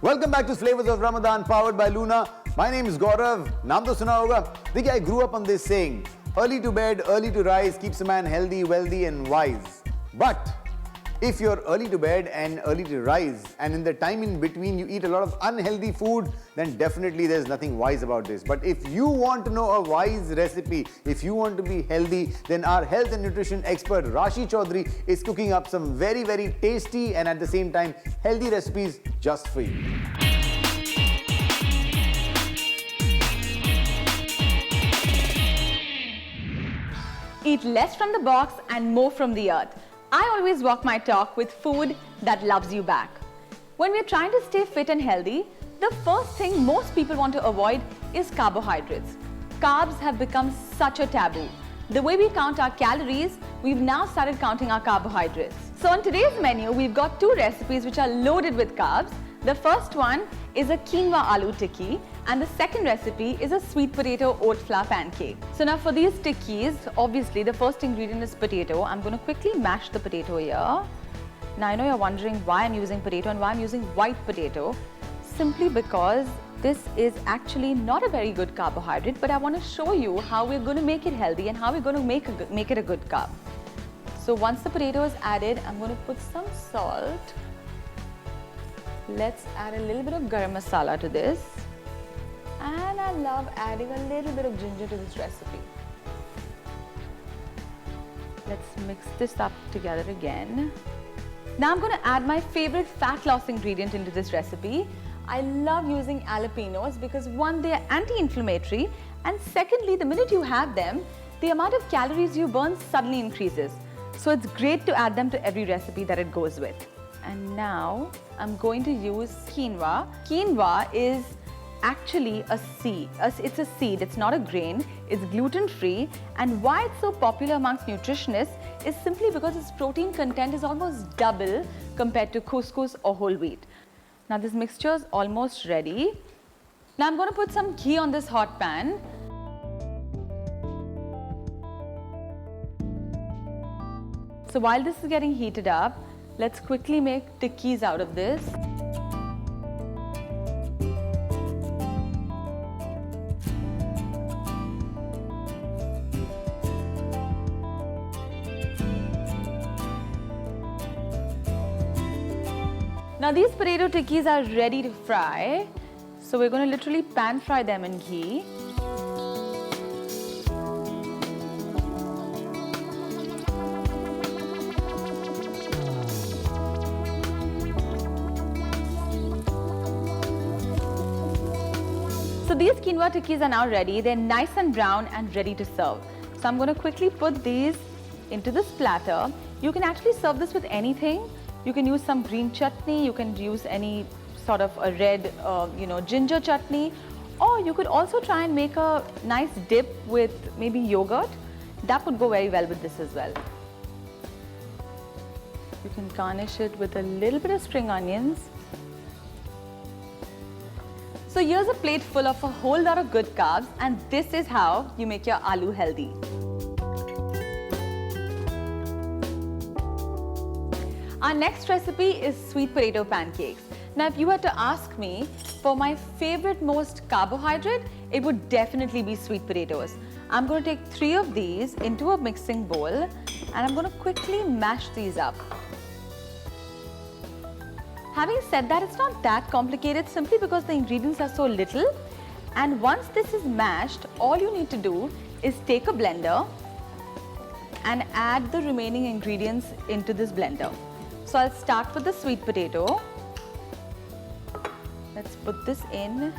Welcome back to Flavours of Ramadan, powered by Luna. My name is Gaurav. Naam to suna hoga. Dekhiye, I grew up on this saying, early to bed, early to rise keeps a man healthy, wealthy and wise. But if you're early to bed and early to rise, and in the time in between you eat a lot of unhealthy food, then definitely there's nothing wise about this. But if you want to know a wise recipe, if you want to be healthy, then our health and nutrition expert Rashi Chowdhary is cooking up some very, very tasty and at the same time healthy recipes just for you. Eat less from the box and more from the earth. I always walk my talk with food that loves you back. When we're trying to stay fit and healthy, the first thing most people want to avoid is carbohydrates. Carbs have become such a taboo. The way we count our calories, we've now started counting our carbohydrates. So on today's menu, we've got two recipes which are loaded with carbs. The first one is a quinoa aloo tikki and the second recipe is a sweet potato oat flour pancake. So now for these tikkis, obviously the first ingredient is potato. I'm going to quickly mash the potato here. Now I know you're wondering why I'm using potato and why I'm using white potato. Simply because this is actually not a very good carbohydrate, but I want to show you how we're going to make it healthy and how we're going to make it a good carb. So once the potato is added, I'm going to put some salt. Let's add a little bit of garam masala to this. And I love adding a little bit of ginger to this recipe. Let's mix this up together again. Now I'm going to add my favorite fat loss ingredient into this recipe. I love using jalapenos because one, they are anti-inflammatory, and secondly, the minute you have them, the amount of calories you burn suddenly increases. So it's great to add them to every recipe that it goes with. And now I'm going to use quinoa. Quinoa is actually a seed. It's a seed, it's not a grain, it's gluten-free, and why it's so popular amongst nutritionists is simply because its protein content is almost double compared to couscous or whole wheat. Now this mixture is almost ready. Now I'm going to put some ghee on this hot pan. So while this is getting heated up, let's quickly make tikkis out of this. Now these potato tikkis are ready to fry. So we're going to literally pan fry them in ghee. So these quinoa tikkis are now ready. They're nice and brown and ready to serve. So I'm going to quickly put these into this platter. You can actually serve this with anything. You can use some green chutney, you can use any sort of a red, ginger chutney, or you could also try and make a nice dip with maybe yogurt. That would go very well with this as well. You can garnish it with a little bit of spring onions. So here's a plate full of a whole lot of good carbs, and this is how you make your aloo healthy. Our next recipe is sweet potato pancakes. Now if you were to ask me for my favorite most carbohydrate, it would definitely be sweet potatoes. I'm going to take 3 of these into a mixing bowl and I'm going to quickly mash these up. Having said that, it's not that complicated simply because the ingredients are so little, and once this is mashed, all you need to do is take a blender and add the remaining ingredients into this blender. So I'll start with the sweet potato. Let's put this in.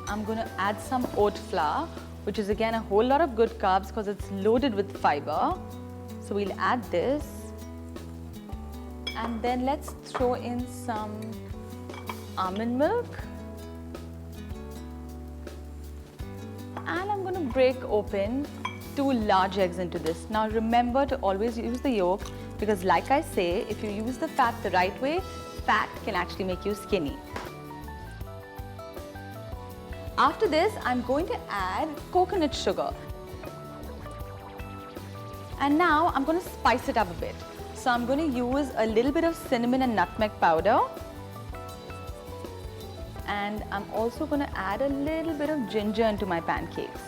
I'm going to add some oat flour, which is again a whole lot of good carbs because it's loaded with fiber. So we'll add this. And then let's throw in some almond milk. And I'm going to break open 2 large eggs into this. Now remember to always use the yolk because like I say, if you use the fat the right way, fat can actually make you skinny. After this, I'm going to add coconut sugar. And now I'm going to spice it up a bit. So I'm going to use a little bit of cinnamon and nutmeg powder. And I'm also going to add a little bit of ginger into my pancakes.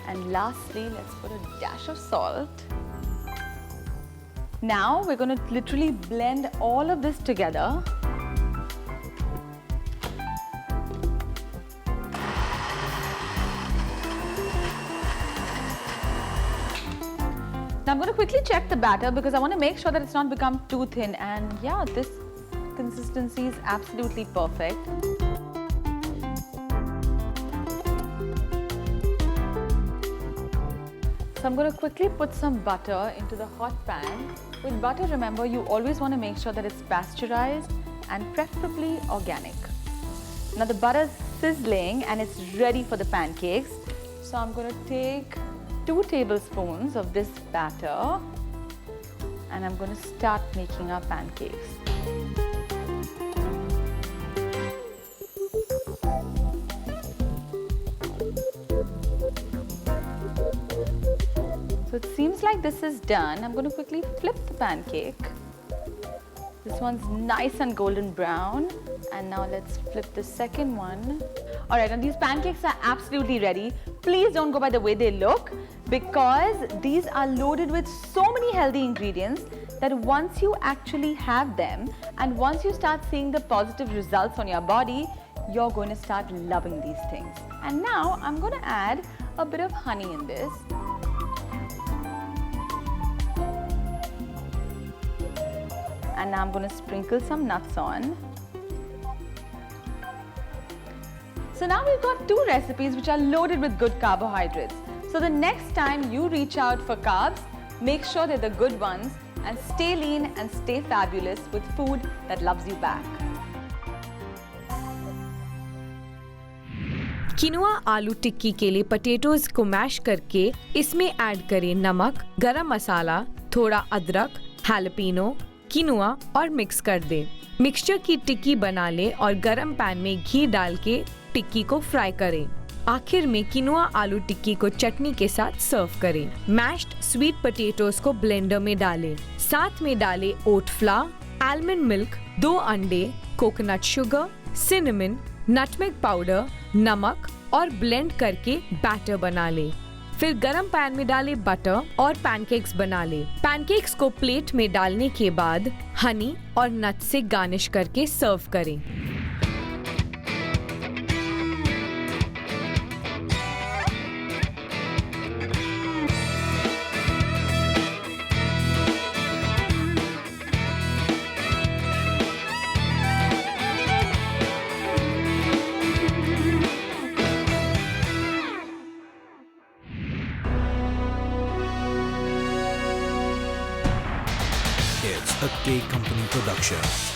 And lastly, let's put a dash of salt. Now we're going to literally blend all of this together. Now I'm going to quickly check the batter because I want to make sure that it's not become too thin, and yeah, this consistency is absolutely perfect. So I'm going to quickly put some butter into the hot pan. With butter, remember, you always want to make sure that it's pasteurized and preferably organic. Now the butter is sizzling and it's ready for the pancakes. So I'm going to take 2 tablespoons of this batter and I'm going to start making our pancakes. So it seems like this is done. I'm going to quickly flip the pancake. This one's nice and golden brown. And now let's flip the second one. All right, and these pancakes are absolutely ready. Please don't go by the way they look because these are loaded with so many healthy ingredients that once you actually have them and once you start seeing the positive results on your body, you're going to start loving these things. And now I'm going to add a bit of honey in this. And now I'm going to sprinkle some nuts on. So now we've got 2 recipes which are loaded with good carbohydrates. So the next time you reach out for carbs, make sure they're the good ones and stay lean and stay fabulous with food that loves you back. किनुआ आलू टिक्की के लिए potatoes को mash करके इसमें add करें नमक, गरम मसाला, थोड़ा अदरक, हैलपिनो, किनुआ और मिक्स कर दें। मिक्सचर की टिक्की बना लें और गरम पैन में घी डाल के टिक्की को फ्राई करें। आखिर में किनुआ आलू टिक्की को चटनी के साथ सर्व करें। मैश्ड स्वीट पोटैटोज को ब्लेंडर में डालें। साथ में डालें ओट फ्लावर, आलमंड मिल्क, 2 अंडे, coconut sugar, cinnamon, nutmeg powder, नमक और ब्लेंड करके बैटर बना लें। फिर गरम पैन में डालें बटर और पैनकेक्स बना लें। पैनकेक्स को प्लेट में डालने के बाद हनी और नट से गार्निश करके सर्व करें। It's a K Company production.